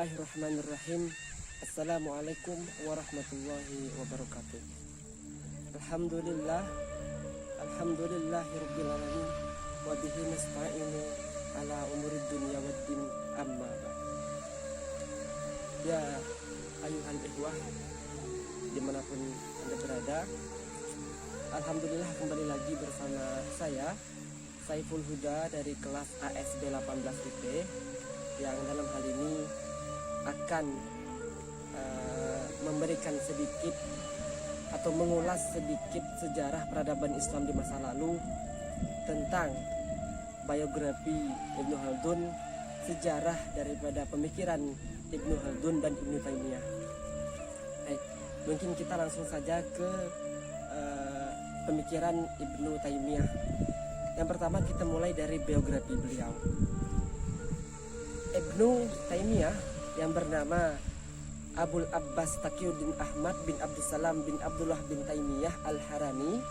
Bismillahirrahmanirrahim. Assalamualaikum warahmatullahi wabarakatuh. Alhamdulillahirabbil alamin wa bihi nasta'inu ala umurid dunya waddin amma ba'd. Ya ayuhal ikhwah dimanapun Anda berada, alhamdulillah kembali lagi bersama saya Saiful Huda dari kelas ASB 18 IP yang dalam hal ini akan memberikan sedikit atau mengulas sedikit sejarah peradaban Islam di masa lalu tentang biografi Ibnu Khaldun, sejarah daripada pemikiran Ibnu Khaldun dan Ibnu Taimiyah. Mungkin kita langsung saja ke pemikiran Ibnu Taimiyah. Yang pertama kita mulai dari biografi beliau. Ibnu Taimiyah yang bernama Abul Abbas Taqiyuddin Ahmad bin Abdussalam bin Abdullah bin Taimiyah Al-Harani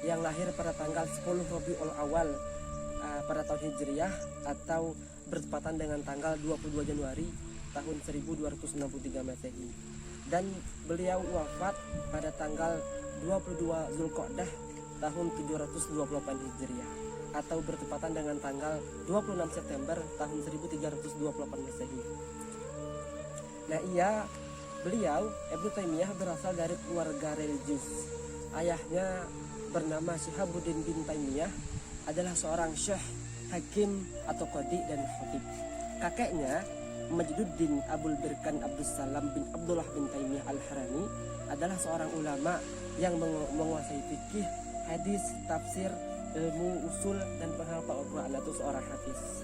yang lahir pada tanggal 10 Rabiul Awal pada tahun Hijriah atau bertepatan dengan tanggal 22 Januari tahun 1263 Masehi, dan beliau wafat pada tanggal 22 Zulqa'dah tahun 728 Hijriah atau bertepatan dengan tanggal 26 September tahun 1328 Masehi. Nah, beliau Ibnu Taimiyah berasal dari keluarga religius. Ayahnya bernama Syihabuddin bin Taimiyah, adalah seorang syekh, hakim atau qadhi dan khatib. Kakeknya Majduddin Abul Birkan Abdussalam bin Abdullah bin Taimiyah Al-Harani adalah seorang ulama yang menguasai fikih, hadis, tafsir, ilmu usul dan penghafal Al-Quran atau seorang hafiz.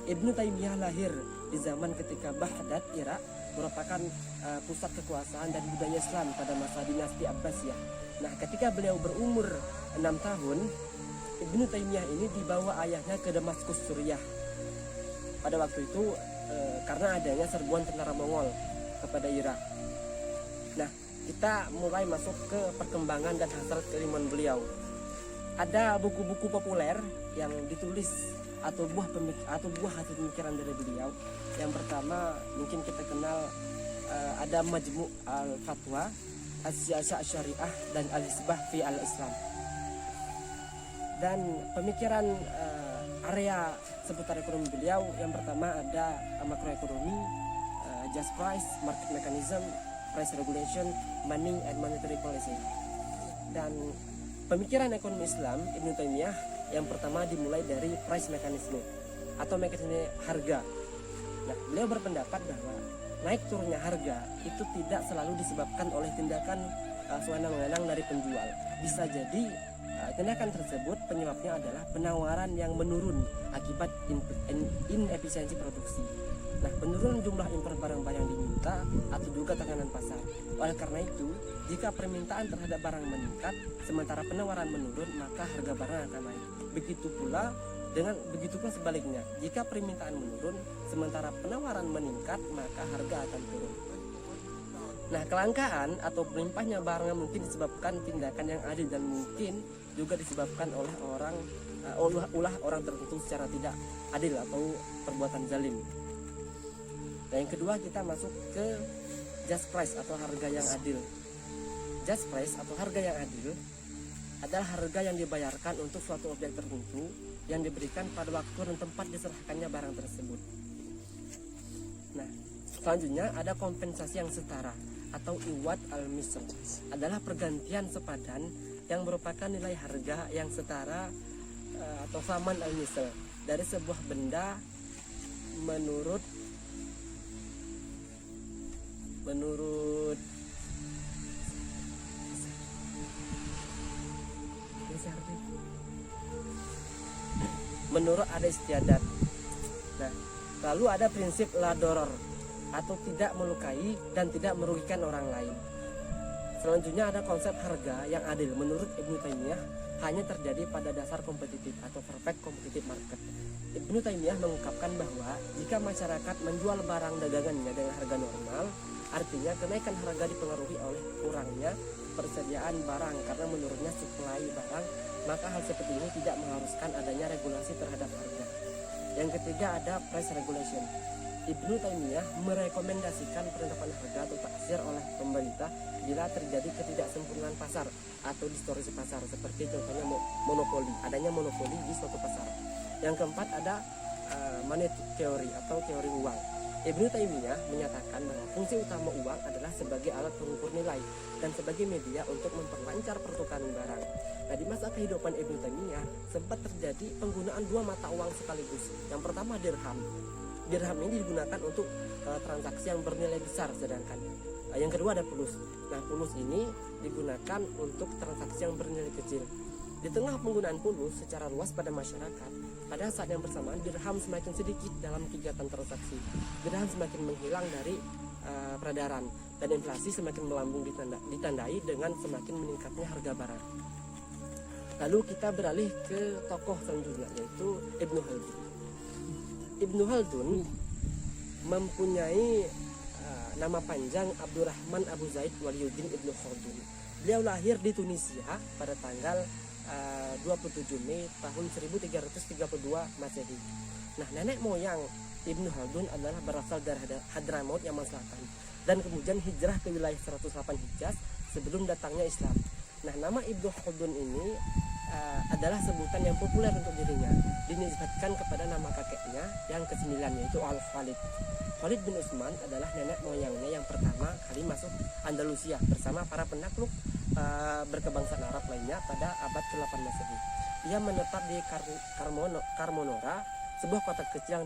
Ibnu Taimiyah lahir di zaman ketika Baghdad, Irak merupakan pusat kekuasaan dan budaya Islam pada masa dinasti Abbasiyah. Nah, ketika beliau berumur 6 tahun, Ibnu Taimiyah ini dibawa ayahnya ke Damaskus, Suriah. Pada waktu itu karena adanya serbuan tentara Mongol kepada Irak. Nah, kita mulai masuk ke perkembangan dan hasrat keilmuan beliau. Ada buku-buku populer yang ditulis atau buah hasil pemikiran dari beliau. Yang pertama mungkin kita kenal ada Majmu' al-Fatwa, As-Siyasah Syariah dan Al-Hisbah fi al-Islam. Dan pemikiran area seputar ekonomi beliau, yang pertama ada makroekonomi, just price, market mechanism, price regulation, money and monetary policy. Dan pemikiran ekonomi Islam Ibnu Taimiyah yang pertama dimulai dari price mechanism atau mekanisme harga. Nah, beliau berpendapat bahwa naik turunnya harga itu tidak selalu disebabkan oleh tindakan sewenang-wenang dari penjual. Bisa jadi tindakan tersebut penyebabnya adalah penawaran yang menurun akibat inefisiensi produksi. Nah, penurunan jumlah impor barang-barang yang diminta atau juga tekanan pasar. Oleh karena itu, jika permintaan terhadap barang meningkat sementara penawaran menurun, maka harga barang akan naik. Begitu pula sebaliknya, jika permintaan menurun sementara penawaran meningkat, maka harga akan turun. Nah, kelangkaan atau melimpahnya barang mungkin disebabkan tindakan yang adil dan mungkin juga disebabkan oleh ulah orang tertentu secara tidak adil atau perbuatan zalim. Nah, yang kedua kita masuk ke just price atau harga yang adil. Just price atau harga yang adil adalah harga yang dibayarkan untuk suatu objek tertentu yang diberikan pada waktu dan tempat diserahkannya barang tersebut. Nah, selanjutnya ada kompensasi yang setara atau iwad al-misl, adalah pergantian sepadan yang merupakan nilai harga yang setara atau saman al-misl dari sebuah benda menurut ada istiadat. Nah, lalu ada prinsip la doror atau tidak melukai dan tidak merugikan orang lain. Selanjutnya ada konsep harga yang adil. Menurut Ibnu Taimiyah hanya terjadi pada dasar kompetitif atau perfect competitive market. Ibnu Taimiyah mengungkapkan bahwa jika masyarakat menjual barang dagangannya dengan harga normal, artinya kenaikan harga dipengaruhi oleh kurangnya persediaan barang karena menurunnya suplai barang, maka hal seperti ini tidak mengharuskan adanya regulasi terhadap harga. Yang ketiga ada price regulation. Ibnu Taimiyah merekomendasikan penetapan harga atau taksir oleh pemerintah bila terjadi ketidaksempurnaan pasar atau distorsi pasar, seperti contohnya monopoli, adanya monopoli di suatu pasar. Yang keempat ada money theory atau teori uang. Ibnu Taimiyah menyatakan bahwa fungsi utama uang adalah sebagai alat pengukur nilai dan sebagai media untuk memperlancar pertukaran barang. Nah, di masa kehidupan Ibnu Taimiyah sempat terjadi penggunaan dua mata uang sekaligus. Yang pertama dirham. Dirham ini digunakan untuk transaksi yang bernilai besar, sedangkan yang kedua ada fulus. Nah, fulus ini digunakan untuk transaksi yang bernilai kecil. Di tengah penggunaan fulus secara luas pada masyarakat, pada saat yang bersamaan dirham semakin sedikit dalam kegiatan transaksi. Dirham semakin menghilang dari peredaran dan inflasi semakin melambung ditandai dengan semakin meningkatnya harga barang. Lalu kita beralih ke tokoh selanjutnya, yaitu Ibnu Khaldun. Ibnu Khaldun mempunyai nama panjang Abdurrahman Abu Zaid Waliyuddin Ibnu Khaldun. Beliau lahir di Tunisia pada tanggal 27 Mei tahun 1332 Masehi. Nah, nenek moyang Ibnu Khaldun adalah berasal dari Hadramaut Yaman Selatan dan kemudian hijrah ke wilayah 108 Hijaz sebelum datangnya Islam. Nah, nama Ibnu Khaldun ini adalah sebutan yang populer untuk dirinya, dinisbatkan kepada nama kakeknya yang ke-9, yaitu Al-Khalid. Khalid bin Utsman adalah nenek moyangnya yang pertama kali masuk Andalusia bersama para penakluk berkebangsaan Arab lainnya pada abad ke-8 Masehi. Ia menetap di Carmonora, sebuah kota kecil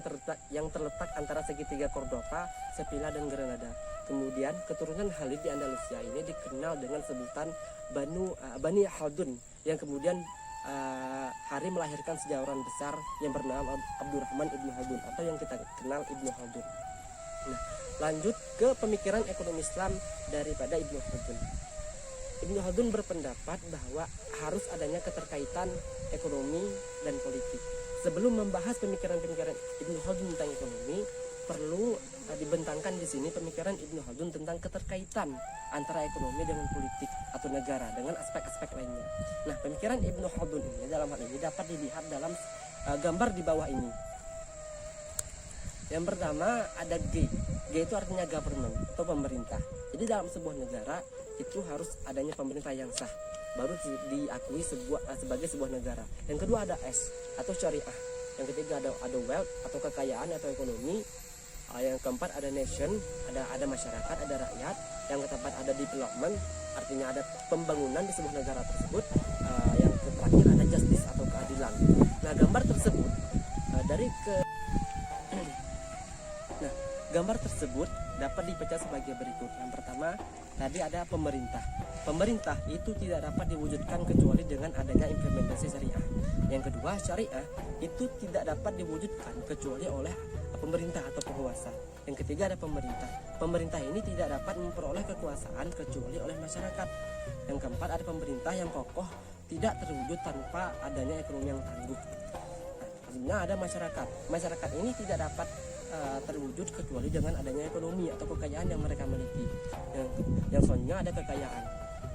yang terletak antara segitiga Cordova, Sevilla dan Granada. Kemudian keturunan Khalid di Andalusia ini dikenal dengan sebutan Bani Khaldun, yang kemudian hari melahirkan sejarawan besar yang bernama Abdurrahman Ibnu Khaldun atau yang kita kenal Ibnu Khaldun. Nah, lanjut ke pemikiran ekonomi Islam daripada Ibnu Khaldun. Ibnu Khaldun berpendapat bahwa harus adanya keterkaitan ekonomi dan politik. Sebelum membahas pemikiran-pemikiran Ibnu Khaldun tentang ekonomi, perlu dibentangkan di sini pemikiran Ibnu Khaldun tentang keterkaitan antara ekonomi dengan politik atau negara dengan aspek-aspek lainnya. Nah, pemikiran Ibnu Khaldun ini dalam hal ini dapat dilihat dalam gambar di bawah ini. Yang pertama ada G. G itu artinya government atau pemerintah. Jadi dalam sebuah negara itu harus adanya pemerintah yang sah, baru diakui sebagai sebuah negara. Yang kedua ada S atau syariah. Yang ketiga ada wealth atau kekayaan atau ekonomi. Yang keempat ada nation, ada masyarakat, ada rakyat. Yang keempat ada development, artinya ada pembangunan di sebuah negara tersebut. Yang terakhir ada justice atau keadilan. Nah, gambar tersebut gambar tersebut dapat dipecah sebagai berikut. Yang pertama, tadi ada pemerintah. Pemerintah itu tidak dapat diwujudkan kecuali dengan adanya implementasi syariah. Yang kedua, syariah itu tidak dapat diwujudkan kecuali oleh pemerintah atau penguasa. Yang ketiga ada pemerintah. Pemerintah ini tidak dapat memperoleh kekuasaan kecuali oleh masyarakat. Yang keempat ada pemerintah yang kokoh, tidak terwujud tanpa adanya ekonomi yang tangguh. Selanjutnya ada masyarakat. Masyarakat ini tidak dapat terwujud kecuali dengan adanya ekonomi atau kekayaan yang mereka miliki. Yang selanjutnya ada kekayaan.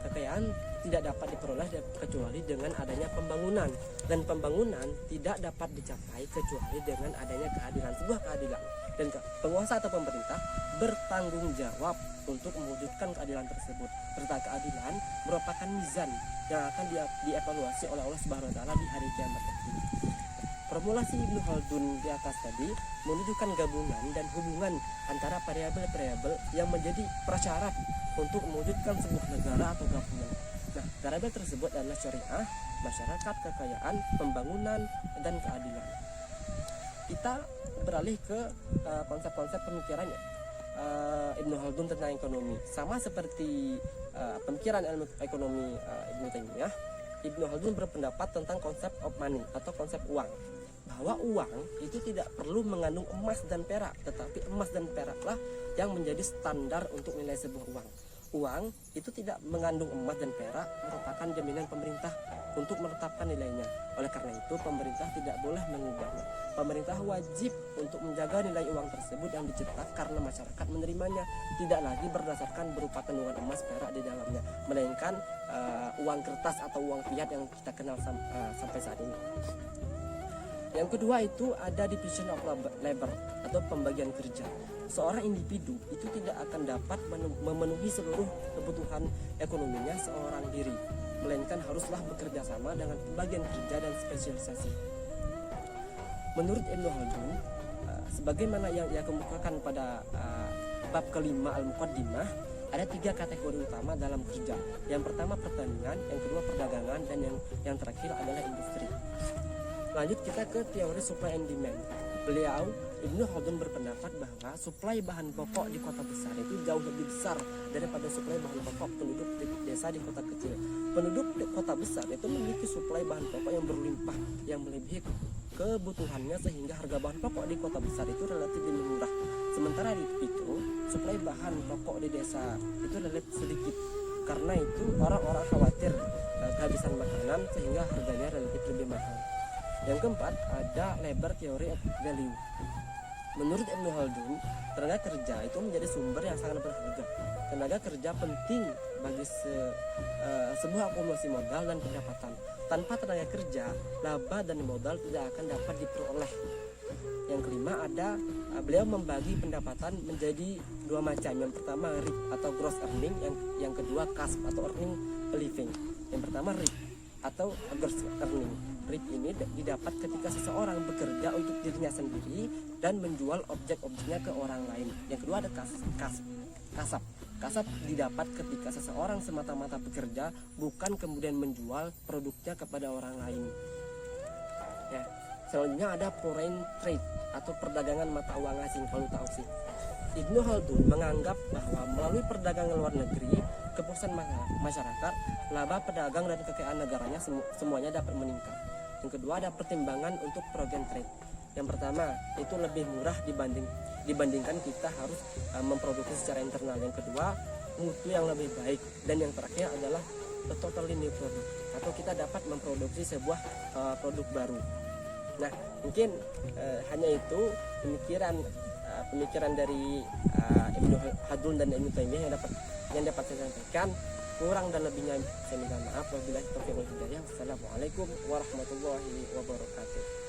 Kekayaan tidak dapat diperoleh kecuali dengan adanya pembangunan, dan pembangunan tidak dapat dicapai kecuali dengan adanya keadilan, sebuah keadilan. Dan penguasa atau pemerintah bertanggung jawab untuk mewujudkan keadilan tersebut. Serta keadilan merupakan mizan yang akan dievaluasi oleh Allah Subhanahu wa taala di hari kiamat nanti. Formulasi Ibnu Khaldun di atas tadi menunjukkan gabungan dan hubungan antara variabel-variabel yang menjadi prasyarat untuk mewujudkan sebuah negara atau government. Nah, variabel tersebut adalah syariah, masyarakat, kekayaan, pembangunan, dan keadilan. Kita beralih ke konsep-konsep pemikirannya Ibnu Khaldun tentang ekonomi. Sama seperti pemikiran ilmu ekonomi Ibnu Taimiyah, Ibnu Khaldun berpendapat tentang konsep of money atau konsep uang, bahwa uang itu tidak perlu mengandung emas dan perak, tetapi emas dan peraklah yang menjadi standar untuk nilai sebuah uang. Uang itu tidak mengandung emas dan perak merupakan jaminan pemerintah untuk menetapkan nilainya. Oleh karena itu, pemerintah tidak boleh mengubahnya. Pemerintah wajib untuk menjaga nilai uang tersebut yang dicetak karena masyarakat menerimanya, tidak lagi berdasarkan berupa kandungan emas perak di dalamnya, melainkan uang kertas atau uang fiat yang kita kenal sampai saat ini. Yang kedua itu ada division of labor atau pembagian kerja. Seorang individu itu tidak akan dapat memenuhi seluruh kebutuhan ekonominya seorang diri, melainkan haruslah bekerja sama dengan pembagian kerja dan spesialisasi. Menurut Ibnu Khaldun, sebagaimana yang ia kemukakan pada bab kelima Al-Muqaddimah, ada 3 kategori utama dalam kerja. Yang pertama pertanian, yang kedua perdagangan, dan yang terakhir adalah industri. Lanjut kita ke teori supply and demand. Beliau Ibnu Khaldun berpendapat bahwa suplai bahan pokok di kota besar itu jauh lebih besar daripada suplai bahan pokok penduduk di desa di kota kecil. Penduduk di kota besar itu memiliki suplai bahan pokok yang berlimpah, yang melebihi kebutuhannya, sehingga harga bahan pokok di kota besar itu relatif lebih murah. Sementara itu suplai bahan pokok di desa itu relatif sedikit. Karena itu orang-orang khawatir kehabisan makanan, sehingga harganya relatif lebih mahal. Yang keempat ada labor theory of value. Menurut Ibnu Khaldun, tenaga kerja itu menjadi sumber yang sangat berharga. Tenaga kerja penting bagi sebuah akumulasi modal dan pendapatan. Tanpa tenaga kerja, laba dan modal tidak akan dapat diperoleh. Yang kelima ada beliau membagi pendapatan menjadi 2 macam. Yang pertama RIP atau gross earning, yang kedua kasb atau earning a living. Yang pertama RIP atau gross earning. RIP ini didapat ketika seseorang bekerja untuk dirinya sendiri dan menjual objek-objeknya ke orang lain. Yang kedua ada kasab. Kasab didapat ketika seseorang semata-mata bekerja, bukan kemudian menjual produknya kepada orang lain. Ya, selanjutnya ada foreign trade atau perdagangan mata uang asing, valuta asing. Ibnu Khaldun menganggap bahwa melalui perdagangan luar negeri, kepuasan masyarakat, laba pedagang dan kekayaan negaranya semuanya dapat meningkat. Yang kedua ada pertimbangan untuk foreign trade. Yang pertama itu lebih murah dibandingkan kita harus memproduksi secara internal. Yang kedua mutu yang lebih baik, dan yang terakhir adalah totally new product atau kita dapat memproduksi sebuah produk baru. Nah, mungkin hanya itu pemikiran dari Ibnu Khaldun dan Ibnu Taimiyah yang dapat saya sampaikan. Kurang dan lebihnya saya minta maaf. Wabillahi taufiq wal hidayah. Wassalamualaikum warahmatullahi wabarakatuh.